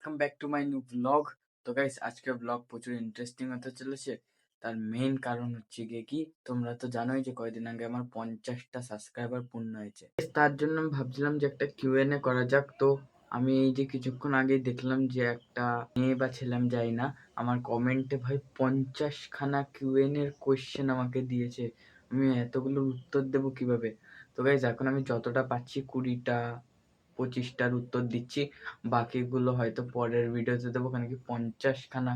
Welcome back to my new blog. তো guys, আজকের blog প্রচুর ইন্টারেস্টিং হতে চলেছে। তার মেইন কারণ হচ্ছে গিয়ে কি, তোমরা তো জানোই যে কয়দিন আগে আমার 50টা সাবস্ক্রাইবার পূর্ণ হয়েছে। তার জন্য আমি ভাবছিলাম যে একটা কিউএনএ করা যাক। তো আমি এই যে কিছুক্ষণ আগে দেখলাম যে একটা মেয়ে বা ছেলে আমি যাই না, আমার কমেন্টে ভাই 50খানা কিউএনএ এর কোয়েশ্চেন আমাকে দিয়েছে। আমি এতগুলো উত্তর দেবো কিভাবে? তো গাইস, এখন আমি যতটা পাচ্ছি 20টা 25টার উত্তর দিচ্ছি, বাকিগুলো হয়তো পরের ভিডিওতে দেবো। কেন কি 50খানা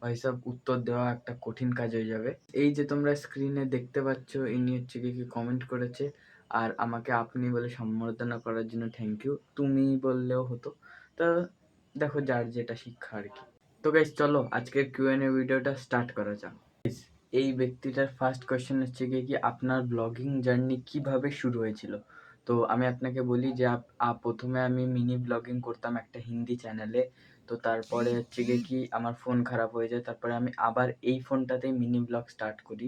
ওইসব উত্তর দেওয়া একটা কঠিন কাজ হয়ে যাবে। এই যে তোমরা স্ক্রিনে দেখতে পাচ্ছ, ইনি হচ্ছে কি কমেন্ট করেছে, আর আমাকে আপনি বলে সম্বর্ধনা করার জন্য থ্যাংক ইউ। তুমি বললেও হতো। তো দেখো, যার যেটা শিক্ষা আর কি। তো গাইস, চলো আজকের কিউএনএ ভিডিওটা স্টার্ট করা যাক। এই ব্যক্তিটার ফার্স্ট কোয়েশ্চেন হচ্ছে গিয়ে কি, আপনার ব্লগিং জার্নি কিভাবে শুরু হয়েছিল? তো আমি আপনাকে বলি যে প্রথমে আমি মিনি ব্লগিং করতাম একটা হিন্দি চ্যানেলে। তো তারপরে হচ্ছে গিয়ে কি, আমার ফোন খারাপ হয়ে যায়। তারপরে আমি আবার এই ফোনটাতেই মিনি ব্লগ স্টার্ট করি।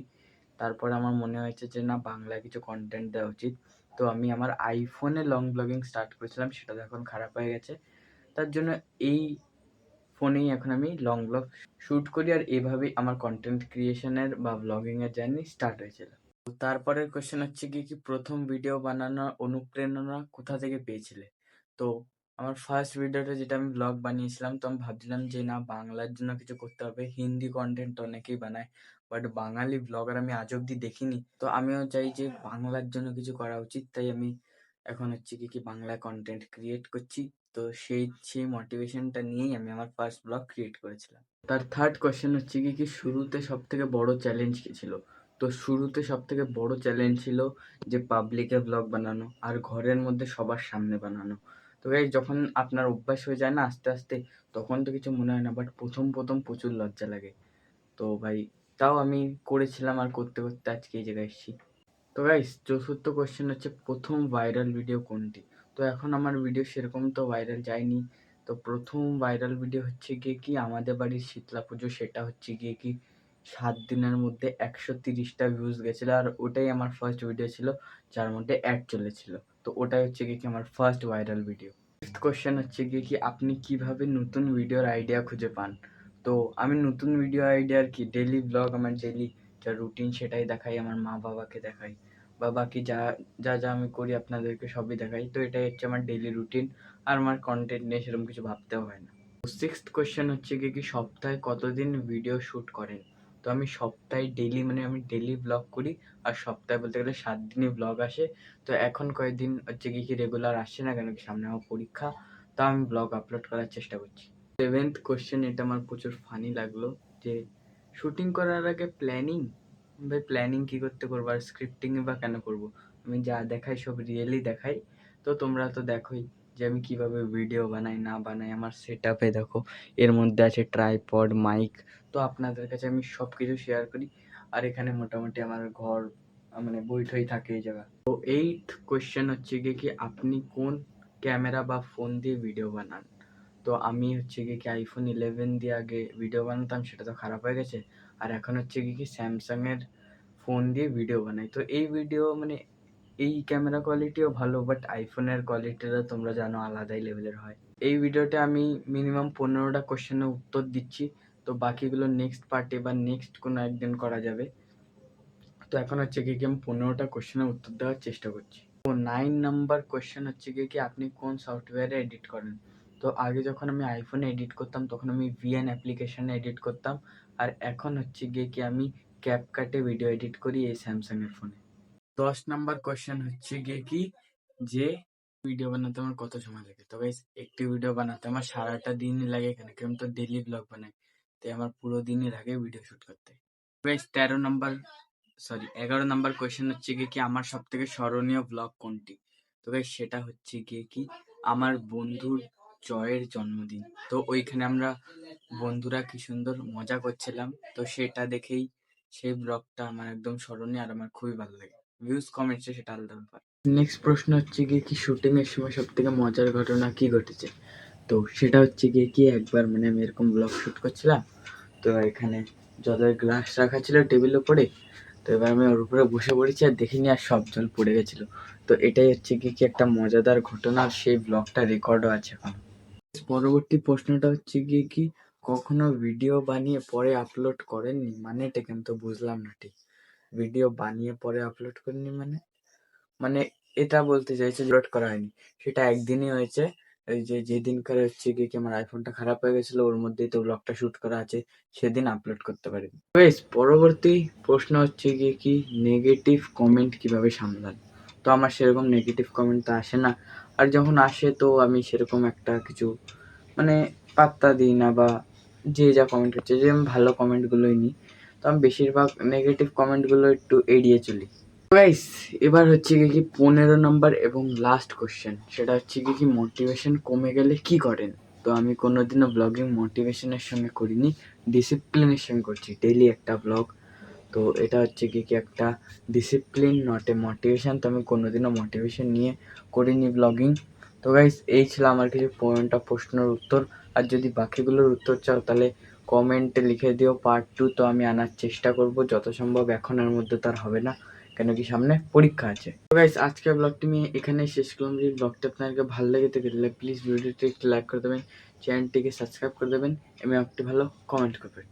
তারপরে আমার মনে হয়েছে যে না, বাংলায় কিছু কন্টেন্ট দেওয়া উচিত। তো আমি আমার আইফোনে লং ব্লগিং স্টার্ট করেছিলাম, সেটা তো এখন খারাপ হয়ে গেছে। তার জন্য এই ফোনেই এখন আমি লং ব্লগ শুট করি, আর এভাবেই আমার কন্টেন্ট ক্রিয়েশনের বা ব্লগিং এর জার্নি স্টার্ট হয়েছিল। তারপরের কোশ্চেন হচ্ছে কি প্রথম ভিডিও বানানোর অনুপ্রেরণা কোথা থেকে পেয়েছিলে? তো আমার ফার্স্ট ভিডিওটা যেটা আমি ব্লগ বানিয়েছিলাম, তো আমি ভাবছিলাম যে না, বাংলার জন্য কিছু করতে হবে। হিন্দি কন্টেন্ট অনেকেই বানায়, বাট বাঙালি ব্লগার আমি আজ অব্দি দেখিনি। তো আমিও চাই যে বাংলার জন্য কিছু করা উচিত, তাই আমি এখন হচ্ছে কি বাংলা কন্টেন্ট ক্রিয়েট করছি। তো সেই মোটিভেশনটা নিয়েই আমি আমার ফার্স্ট ব্লগ ক্রিয়েট করেছিলাম। তার থার্ড কোয়েশ্চেন হচ্ছে কি শুরুতে সব থেকে বড় চ্যালেঞ্জ কি ছিল? তো শুরুতে সব থেকে বড় চ্যালেঞ্জ ছিল যে পাবলিকে ব্লগ বানানো, আর ঘরের মধ্যে সবার সামনে বানানো। তো গাইস, যখন আপনার অভ্যাস হয়ে যায় না আস্তে আস্তে, তখন তো কিছু মনে হয় না, বাট প্রথম প্রথম প্রচুর লজ্জা লাগে। তো ভাই, তাও আমি করেছিলাম, আর করতে করতে আজকে এই জায়গায় এসেছি। তো গাইস, চতুর্থ কোয়েশ্চেন হচ্ছে প্রথম ভাইরাল ভিডিও কোনটি? তো এখন আমার ভিডিও সেরকম তো ভাইরাল যায়নি। তো প্রথম ভাইরাল ভিডিও হচ্ছে গিয়ে কি, আমাদের বাড়ির শীতলা পুজো, সেটা হচ্ছে গিয়ে কি 7 দিনের মধ্যে 130টা ভিউজ গেছিলো, আর ওটাই আমার ফার্স্ট ভিডিও ছিল যার মধ্যে অ্যাড চলেছিল। তো ওটাই হচ্ছে গিয়ে কি আমার first viral video. Fifth question হচ্ছে গিয়ে কি, আপনি কিভাবে নতুন ভিডিওর আইডিয়া খুঁজে পান? তো আমি নতুন ভিডিও আইডিয়া আর কি, ডেইলি ব্লগ, আমার ডেইলি যা রুটিন সেটাই দেখাই, আমার মা বাবাকে দেখাই, বা বাকি যা যা যা আমি করি আপনাদেরকে সবই দেখাই। তো এটাই হচ্ছে আমার ডেইলি রুটিন, আর আমার কন্টেন্ট নিয়ে সেরকম কিছু ভাবতেও হয় না। সিক্সথ কোয়েশ্চেন হচ্ছে কি সপ্তাহে কতদিন ভিডিও শ্যুট করেন? তো আমি সপ্তাহে ডেইলি, মানে আমি ডেইলি ব্লগ করি, আর সপ্তাহে বলতে গেলে 7 দিনই ব্লগ আসে। তো এখন কয়েকদিন হচ্ছে কি রেগুলার আসছে না, কেন কি সামনে আমার পরীক্ষা। তা আমি ব্লগ আপলোড করার চেষ্টা করছি। সেভেন্থ কোয়েশ্চেন, এটা আমার প্রচুর ফানি লাগলো, যে শুটিং করার আগে প্ল্যানিং। ভাই, প্ল্যানিং কি করতে করবো, আর স্ক্রিপ্টিং বা কেন করব? আমি যা দেখাই সব রিয়েলি দেখাই। তো তোমরা তো দেখোই যে আমি কিভাবে ভিডিও বানাই না বানাই। আমার সেট আপে দেখো, এর মধ্যে আছে ট্রাইপড, মাইক। তো আপনাদের কাছে আমি সব কিছু শেয়ার করি, আর এখানে মোটামুটি আমার ঘর, মানে বইটই থাকে এই জায়গা। তো এইট কোয়েশ্চেন হচ্ছে গিয়ে কি, আপনি কোন ক্যামেরা বা ফোন দিয়ে ভিডিও বানান? তো আমি হচ্ছে কি আইফোন 11 দিয়ে আগে ভিডিও বানাতাম, সেটা তো খারাপ হয়ে গেছে। আর এখন হচ্ছে কি স্যামসাং এর ফোন দিয়ে ভিডিও বানাই। তো এই ভিডিও মানে এই ক্যামেরা কোয়ালিটিও ভালো, বাট আইফোনের কোয়ালিটিটা তোমরা জানো আলাদাই লেভেলের হয়। এই ভিডিওতে আমি মিনিমাম 15টা কোশ্চেনের উত্তর দিচ্ছি। তো বাকিগুলো নেক্সট পার্টে বা নেক্সট কোনো একদিন করা যাবে। তো এখন হচ্ছে কি আমি 15টা কোশ্চেনের উত্তর দেওয়ার চেষ্টা করছি। তো 9 নাম্বার কোশ্চেন হচ্ছে কি আপনি কোন সফটওয়্যারে এডিট করেন? তো আগে যখন আমি আইফোনে এডিট করতাম, তখন আমি ভিএন অ্যাপ্লিকেশনে এডিট করতাম, আর এখন হচ্ছে কি আমি ক্যাপকাটে ভিডিও এডিট করি এই স্যামসাং এর ফোনে। 10 নাম্বার কোয়েশ্চেন হচ্ছে গিয়ে কি, যে ভিডিও বানাতে আমার কত সময় লাগে? তো গাইস, একটি ভিডিও বানাতে আমার সারাটা দিনই লাগে, কেন কি আমি তো ডেইলি ব্লগ বানাই, তাই আমার পুরো দিনই লাগে ভিডিও শুট করতে। গাইস, 11 নাম্বার কোয়েশ্চেন হচ্ছে কি আমার সব থেকে স্মরণীয় ব্লগ কোনটি? তো গাইস, সেটা হচ্ছে গিয়ে কি আমার বন্ধুর জয়ের জন্মদিন। তো ওইখানে আমরা বন্ধুরা কি সুন্দর মজা করছিলাম, তো সেটা দেখেই সেই ব্লগটা আমার একদম স্মরণীয়, আর আমার খুবই ভালো লাগে। ভিউজ কম এসেছে সেটা আলাদা ব্যাপার। নেক্সট প্রশ্ন হচ্ছে কি শুটিং এর সময় সব থেকে মজার ঘটনা কি ঘটেছে? তো সেটা হচ্ছে কি একবার মানে আমি এরকম ব্লগ শুট করছিলাম। তো এখানে জলের গ্লাস রাখা ছিল টেবিলের উপরে। তো এবার আমি ওর উপরে বসে পড়েছি, আর দেখিনি, আর সব জল পড়ে গেছিল। তো এটাই হচ্ছে কি একটা মজাদার ঘটনা, আর সেই ব্লগটা রেকর্ডও আছে এখন। পরবর্তী প্রশ্নটা হচ্ছে গিয়ে কি, কখনো ভিডিও বানিয়ে পরে আপলোড করেননি? মানেটা কেন তো বুঝলাম না ঠিক। ভিডিও বানিয়ে পরে আপলোড করেননি মানে? মানে এটা বলতে চাইছে যে আপলোড করা হয়নি। সেটা একদিনই হয়েছে। ওই যে যেদিনকার হচ্ছে গিয়ে কি আমার আইফোনটা খারাপ হয়ে গেছিল, ওর মধ্যেই তো ব্লগটা শুট করা আছে, সেদিন আপলোড করতে পারিনি। গাইস, পরবর্তী প্রশ্ন হচ্ছে গিয়ে কি, নেগেটিভ কমেন্ট কিভাবে সামলান? তো আমার সেরকম নেগেটিভ কমেন্ট তো আসে না, আর যখন আসে তো আমি সেরকম একটা কিছু মানে পাত্তা দিই না, বা যে যা কমেন্ট করছে, যে আমি ভালো কমেন্টগুলোই নিই। তো আমি বেশিরভাগ নেগেটিভ কমেন্টগুলো একটু এড়িয়ে চলি। গাইস, এবার হচ্ছে গিয়ে কি 15 নম্বর এবং লাস্ট কোশ্চেন, সেটা হচ্ছে গিয়ে কি, মোটিভেশন কমে গেলে কি করেন? তো আমি কোনোদিনও ব্লগিং মোটিভেশনের সঙ্গে করিনি, ডিসিপ্লিনের সঙ্গে করছি, ডেইলি একটা ব্লগ। তো এটা হচ্ছে কি একটা ডিসিপ্লিন, নট এ মোটিভেশন। তো আমি কোনোদিনও মোটিভেশন নিয়ে করিনি ব্লগিং। তো গাইস, এই ছিল আমার কিছু প্রশ্নের উত্তর। আর যদি বাকিগুলোর উত্তর চাও তাহলে কমেন্টে লিখে দিও পার্ট 2, তো আমি আনার চেষ্টা করব যত সম্ভব। এখনের মধ্যে তার হবে না, কেন কি সামনে পরীক্ষা আছে। তো গাইস, আজকের ব্লগটি আমি এখানেই শেষ করলাম। যদি ব্লগটা আপনাদেরকে ভালো লেগে থাকে তাহলে প্লিজ ভিডিওটি একটু লাইক করে দেবেন, চ্যানেলটিকে সাবস্ক্রাইব করে দেবেন এবং একটি ভালো কমেন্ট করবেন।